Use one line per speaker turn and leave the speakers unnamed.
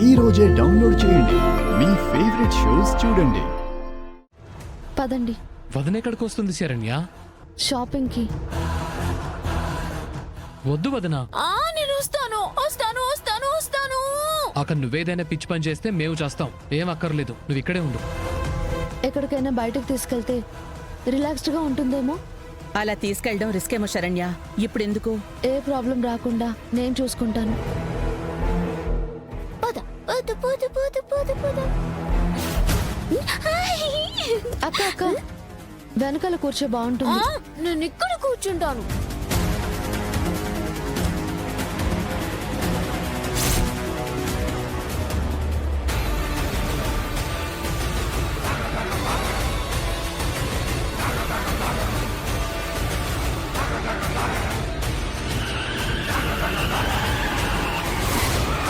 ఈ రోజే డౌన్లోడ్ చేయండి. మీ ఫేవరెట్ షోస్ చూడండి.
పదండి.
వదిన ఎక్కడికి వస్తుంది శరణ్య?
షాపింగ్ కి.
వద్దు వదిన.
నేను వస్తాను వస్తాను వస్తాను వస్తాను.
అక్కడ నువ్వేదైనా పిచ్చి పని చేస్తే మేము చేస్తాం. ఏం అక్కర్లేదు, నువ్వు ఇక్కడే ఉండు.
ఎక్కడికైనా బయటకు తీసుకెళ్తే రిలాక్స్డ్ గా ఉంటుందేమో.
అలా తీసుకెళ్ళడం రిస్క్ ఏమో శరణ్య. ఇప్పుడు ఎందుకు?
ఏ ప్రాబ్లం రాకుండా నేను చూసుకుంటాను. అక్క అక్క వెనకాల కూర్చో, బాగుంటుంది.
నేను ఇక్కడ కూర్చుంటాను.